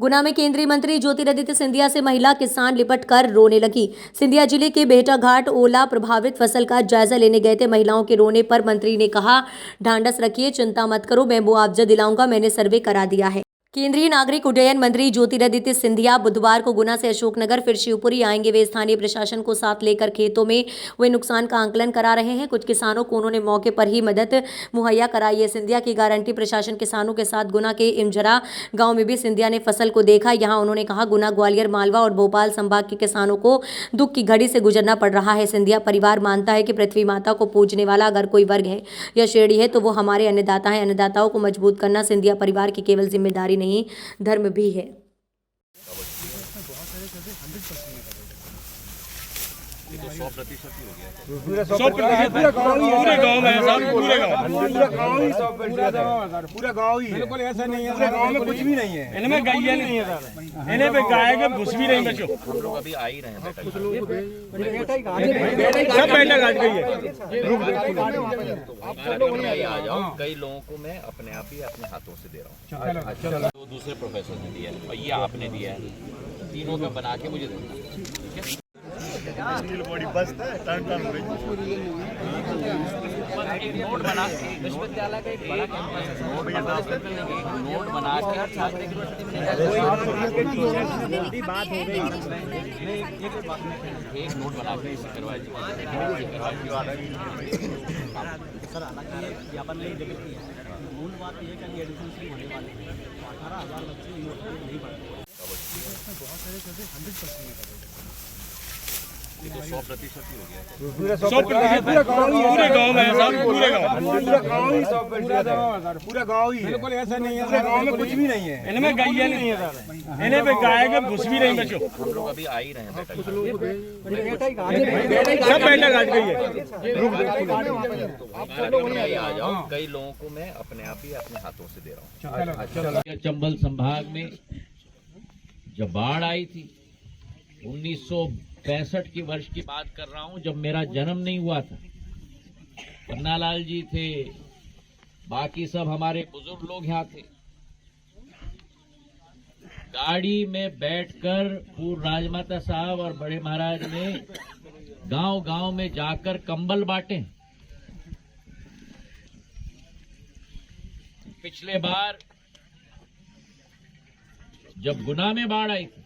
गुना में केंद्रीय मंत्री ज्योतिरादित्य सिंधिया से महिला किसान लिपट कर रोने लगी। सिंधिया जिले के बेहटा घाट ओला प्रभावित फसल का जायजा लेने गए थे। महिलाओं के रोने पर मंत्री ने कहा, ढांढस रखिए, चिंता मत करो, मैं मुआवजा दिलाऊंगा, मैंने सर्वे करा दिया है। केंद्रीय नागरिक उड्डयन मंत्री ज्योतिरादित्य सिंधिया बुधवार को गुना से अशोकनगर फिर शिवपुरी आएंगे। वे स्थानीय प्रशासन को साथ लेकर खेतों में हुए नुकसान का आंकलन करा रहे हैं। कुछ किसानों को उन्होंने मौके पर ही मदद मुहैया कराई है। सिंधिया की गारंटी, प्रशासन किसानों के साथ। गुना के इमझरा गांव में भी सिंधिया ने फसल को देखा। यहां उन्होंने कहा, गुना, ग्वालियर, मालवा और भोपाल संभाग के किसानों को दुख की घड़ी से गुजरना पड़ रहा है। सिंधिया परिवार मानता है कि पृथ्वी माता को पूजने वाला अगर कोई वर्ग है या श्रेणी है तो वो हमारे अन्नदाता हैं। अन्नदाताओं को मजबूत करना सिंधिया परिवार की केवल जिम्मेदारी नहीं, धर्म भी है। ये तो 100% ही हो गया। पूरे 100% पूरे गांव ही पूरे गांव में साहब, पूरे गांव ही 100% पूरा गांव ही। बिल्कुल ऐसा नहीं है, पूरे गांव में कुछ भी नहीं है। इनमें गैया नहीं है सर, इन्हें पे गाय के घुस भी नहीं बचो। हम लोग अभी आ ही रहे हैं बेटा, सब बेटा काट गई है। आप लोग नहीं आ जाओ। कई लोगों को मैं अपने आप ही अपने हाथों से दे रहा हूँ। तो दूसरे प्रोफेसर ने दिया है और ये आपने दिया है, तीनों का बना के मुझे देना। स्टील बॉडी बस्ट है, टर्न एक नोट बना के विश्वविद्यालय का एक बड़ा कैंपस है, नोट बना के छात्र यूनिवर्सिटी में बात हो गई, एक नोट बना के इसे करवा सर। हालांकि ये ज्ञापन नहीं जिक्र किया है, मूल बात ये है कि एडमिशन शुरू होने वाले हैं, 18,000 बच्चे यूनिवर्सिटी नहीं पढ़ते। बहुत सारे 100% ये तो 100% ही हो गया। पूरे 100% पूरे गांव ही पूरे गांव में साहब, पूरे गांव ही 100% पूरा गांव ही। बिल्कुल ऐसा नहीं है, पूरे गांव में कुछ भी नहीं है। इनमें गैया नहीं है सर, इन्हें पे गाय के घुस भी नहीं बचो। हम लोग अभी आ ही रहे हैं बेटा, सब बेटा काट गई है। आप लोग नहीं आ जाओ। कई लोगों को मैं अपने आप ही अपने हाथों से दे रहा हूँ। चंबल संभाग में जब बाढ़ आई थी 1965 की वर्ष की बात कर रहा हूं, जब मेरा जन्म नहीं हुआ था। पन्नालाल जी थे, बाकी सब हमारे बुजुर्ग लोग यहाँ थे। गाड़ी में बैठकर पूर्व राजमाता साहब और बड़े महाराज ने गांव गांव में जाकर कंबल बांटे। पिछले बार जब गुना में बाढ़ आई थी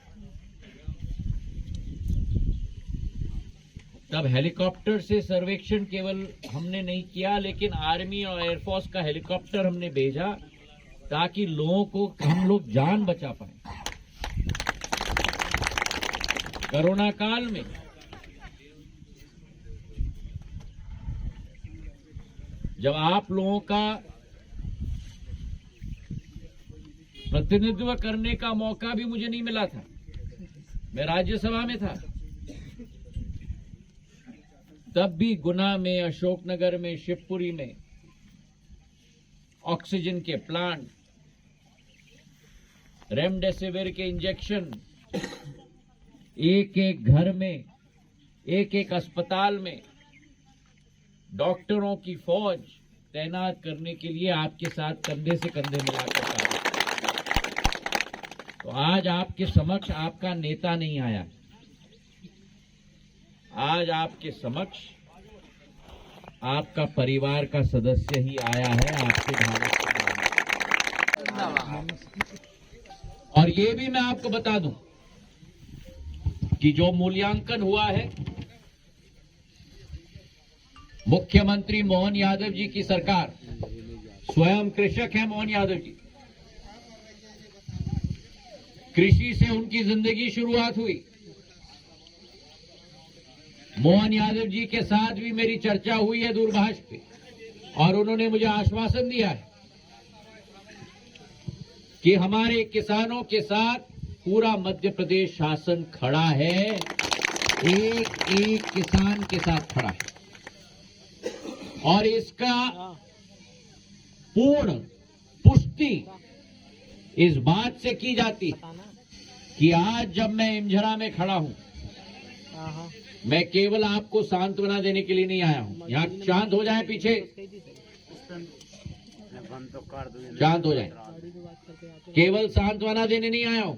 तब हेलीकॉप्टर से सर्वेक्षण केवल हमने नहीं किया, लेकिन आर्मी और एयरफोर्स का हेलीकॉप्टर हमने भेजा ताकि लोगों को हम लोग जान बचा पाए। कोरोना काल में जब आप लोगों का प्रतिनिधित्व करने का मौका भी मुझे नहीं मिला था, मैं राज्यसभा में था, तब भी गुना में, अशोकनगर में, शिवपुरी में ऑक्सीजन के प्लांट, रेमडेसिविर के इंजेक्शन, एक एक घर में, एक एक अस्पताल में डॉक्टरों की फौज तैनात करने के लिए आपके साथ कंधे से कंधे मिलाकर काम। तो आज आपके समक्ष आपका नेता नहीं आया, आज आपके समक्ष आपका परिवार का सदस्य ही आया है, आपके भारत। और ये भी मैं आपको बता दूं कि जो मूल्यांकन हुआ है, मुख्यमंत्री मोहन यादव जी की सरकार, स्वयं कृषक है मोहन यादव जी, कृषि से उनकी जिंदगी शुरुआत हुई। मोहन यादव जी के साथ भी मेरी चर्चा हुई है दूरभाष पे, और उन्होंने मुझे आश्वासन दिया है कि हमारे किसानों के साथ पूरा मध्य प्रदेश शासन खड़ा है, एक एक किसान के साथ खड़ा है। और इसका पूर्ण पुष्टि इस बात से की जाती है कि आज जब मैं इमझरा में खड़ा हूं, मैं केवल आपको सांत्वना देने के लिए नहीं आया हूं। यहाँ शांत हो जाए, पीछे शांत हो जाए। केवल सांत्वना देने नहीं आया हूं,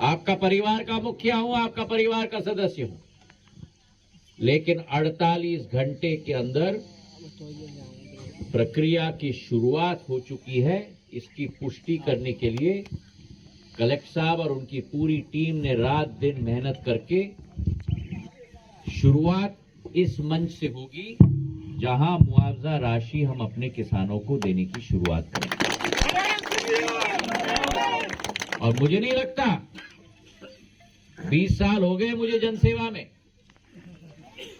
आपका परिवार का मुखिया हूं, आपका परिवार का सदस्य हूं, लेकिन 48 घंटे के अंदर प्रक्रिया की शुरुआत हो चुकी है। इसकी पुष्टि करने के लिए कलेक्टर साहब और उनकी पूरी टीम ने रात दिन मेहनत करके शुरुआत इस मंच से होगी जहां मुआवजा राशि हम अपने किसानों को देने की शुरुआत करेंगे। और मुझे नहीं लगता 20 साल हो गए मुझे जनसेवा में,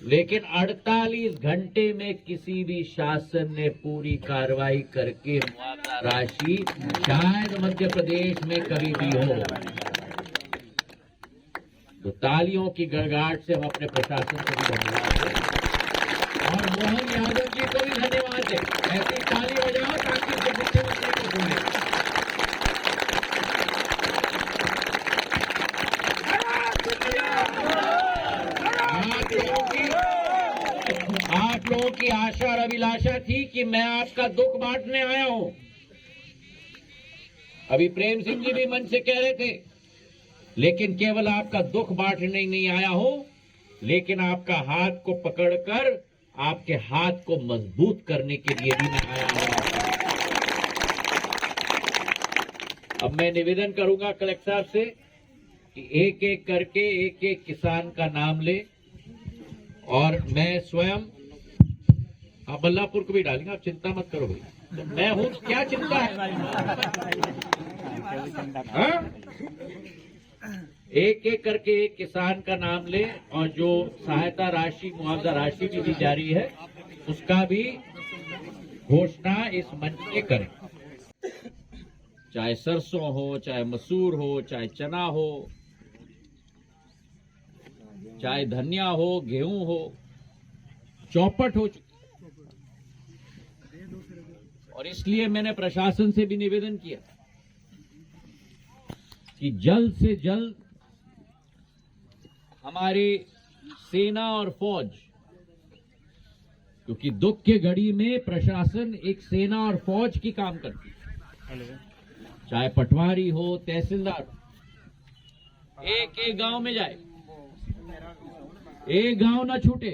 लेकिन 48 घंटे में किसी भी शासन ने पूरी कार्रवाई करके मुआवजा राशि शायद मध्य प्रदेश में कभी भी हो। तो तालियों की गड़गड़ाहट से हम अपने प्रशासन को भी धन्यवाद दें और मोहन यादव जी को भी धन्यवाद दें। ऐसी ताली बजाओ ताकि मुख्यमंत्री को सुने। आप लोगों की आशा और अभिलाषा थी कि मैं आपका दुख बांटने आया हूं। अभी प्रेम सिंह जी भी मन से कह रहे थे, लेकिन केवल आपका दुख बांटने नहीं आया हूं, लेकिन आपका हाथ को पकड़कर आपके हाथ को मजबूत करने के लिए भी मैं आया हूं। अब मैं निवेदन करूंगा कलेक्टर साहब से कि एक एक करके एक एक किसान का नाम ले और मैं स्वयं, आप बल्लापुर को भी डालेंगे, आप चिंता मत करो भाई, तो मैं हूं, क्या चिंता है? हाँ? एक एक करके एक किसान का नाम ले और जो सहायता राशि मुआवजा राशि भी दी जा रही है उसका भी घोषणा इस मंच से करें। चाहे सरसों हो, चाहे मसूर हो, चाहे चना हो, चाहे धनिया हो, गेहूं हो, चौपट हो चुकी। और इसलिए मैंने प्रशासन से भी निवेदन किया कि जल्द से जल्द हमारी सेना और फौज, क्योंकि दुख के घड़ी में प्रशासन एक सेना और फौज की काम करती है, चाहे पटवारी हो, तहसीलदार हो, एक एक गांव में जाए, एक गांव ना छूटे,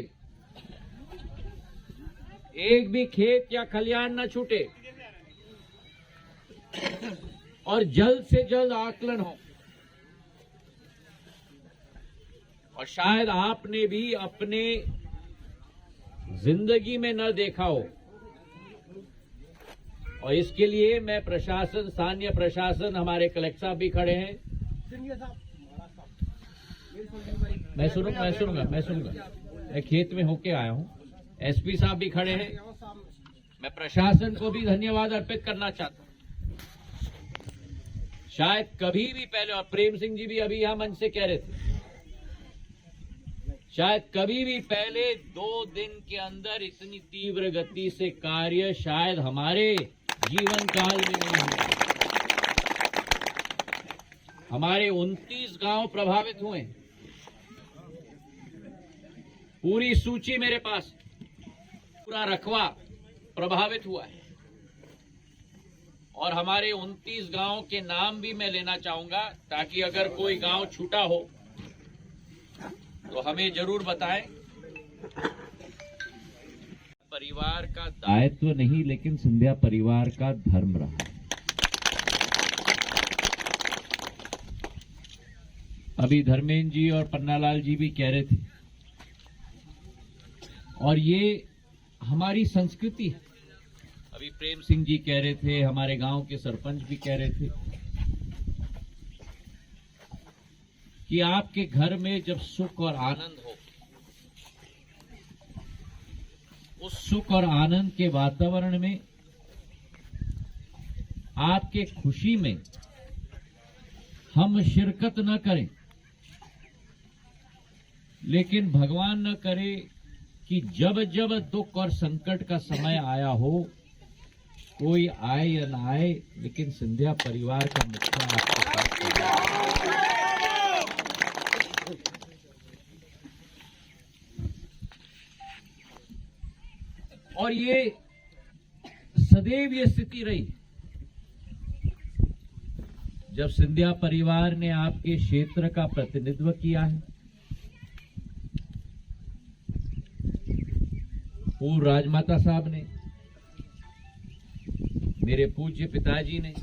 एक भी खेत या खलिहान ना छूटे और जल्द से जल्द आकलन हो। और शायद आपने भी अपने जिंदगी में न देखा हो, और इसके लिए मैं प्रशासन, स्थानीय प्रशासन, हमारे कलेक्टर साहब भी खड़े हैं, मैं सुनूंगा, मैं खेत में होके आया हूं, एसपी साहब भी खड़े हैं, मैं प्रशासन को भी धन्यवाद अर्पित करना चाहता हूं। शायद कभी भी पहले, और प्रेम सिंह जी भी अभी यहां मंच से कह रहे थे, शायद कभी भी पहले 2 दिन के अंदर इतनी तीव्र गति से कार्य शायद हमारे जीवन काल में नहीं हुआ। हमारे 29 गांव प्रभावित हुए, पूरी सूची मेरे पास, पूरा रकबा प्रभावित हुआ है और हमारे 29 गांव के नाम भी मैं लेना चाहूंगा, ताकि अगर कोई गांव छूटा हो तो हमें जरूर बताएं। परिवार का दायित्व नहीं, लेकिन सिंधिया परिवार का धर्म रहा। अभी धर्मेंद्र जी और पन्नालाल जी भी कह रहे थे, और ये हमारी संस्कृति है। अभी प्रेम सिंह जी कह रहे थे, हमारे गांव के सरपंच भी कह रहे थे कि आपके घर में जब सुख और आनंद हो, उस सुख और आनंद के वातावरण में, आपके खुशी में हम शिरकत न करें, लेकिन भगवान न करे कि जब जब दुख और संकट का समय आया हो, कोई आए या ना आए, लेकिन सिंधिया परिवार का मुखिया आपके पास। और ये सदैव ये स्थिति रही। जब सिंधिया परिवार ने आपके क्षेत्र का प्रतिनिधित्व किया है, पूर्व राजमाता साहब ने, मेरे पूज्य पिताजी ने,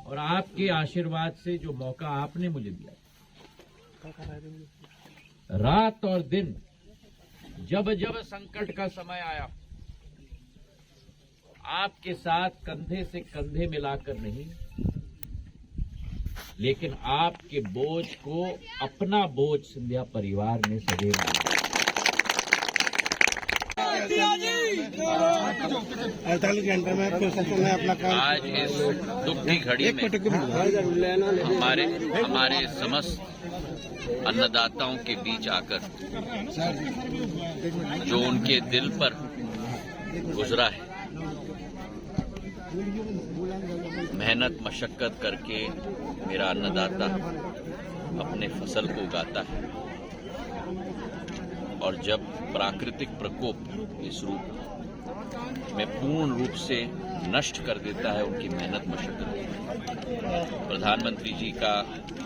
और आपके आशीर्वाद से जो मौका आपने मुझे दिया, रात और दिन जब जब संकट का समय आया, आपके साथ कंधे से कंधे मिलाकर नहीं, लेकिन आपके बोझ को अपना बोझ सिंधिया परिवार ने सदैव लिया। 48 घंटे में प्रशासन ने अपना काम। आज इस दुख की घड़ी में हमारे समस्त अन्नदाताओं के बीच आकर जो उनके दिल पर गुजरा है, मेहनत मशक्कत करके मेरा अन्नदाता अपने फसल को उगाता है, और जब प्राकृतिक प्रकोप इस रूप में पूर्ण रूप से नष्ट कर देता है उनकी मेहनत मशक्कत, प्रधानमंत्री जी का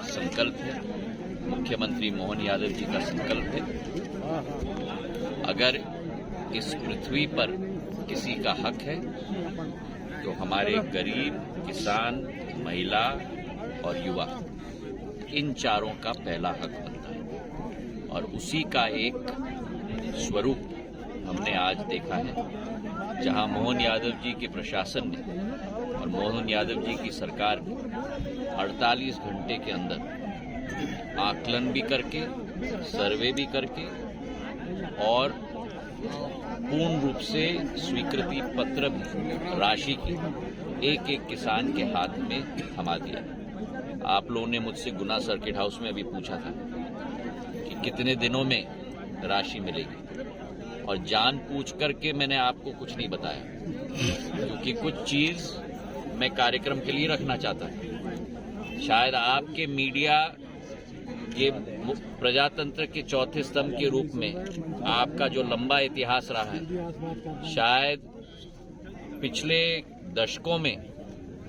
संकल्प है, मुख्यमंत्री मोहन यादव जी का संकल्प है, अगर इस पृथ्वी पर किसी का हक है तो हमारे गरीब, किसान, महिला और युवा, इन चारों का पहला हक बनता है। और उसी का एक स्वरूप हमने आज देखा है, जहां मोहन यादव जी के प्रशासन ने और मोहन यादव जी की सरकार ने 48 घंटे के अंदर आकलन भी करके, सर्वे भी करके और पूर्ण रूप से स्वीकृति पत्र राशि की एक एक किसान के हाथ में थमा दिया। आप लोगों ने मुझसे गुना सर्किट हाउस में अभी पूछा था कि कितने दिनों में राशि मिलेगी, और जान पूछ करके मैंने आपको कुछ नहीं बताया, क्योंकि कुछ चीज मैं कार्यक्रम के लिए रखना चाहता हूं। शायद आपके मीडिया के प्रजातंत्र के चौथे स्तंभ के रूप में आपका जो लंबा इतिहास रहा है, शायद पिछले दशकों में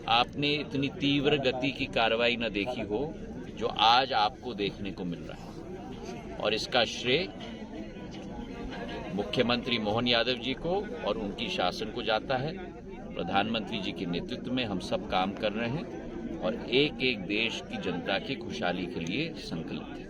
आपने इतनी तीव्र गति की कार्रवाई न देखी हो जो आज आपको देखने को मिल रहा है। और इसका श्रेय मुख्यमंत्री मोहन यादव जी को और उनकी शासन को जाता है। प्रधानमंत्री जी के नेतृत्व में हम सब काम कर रहे हैं और एक एक देश की जनता की खुशहाली के लिए संकल्पित हैं।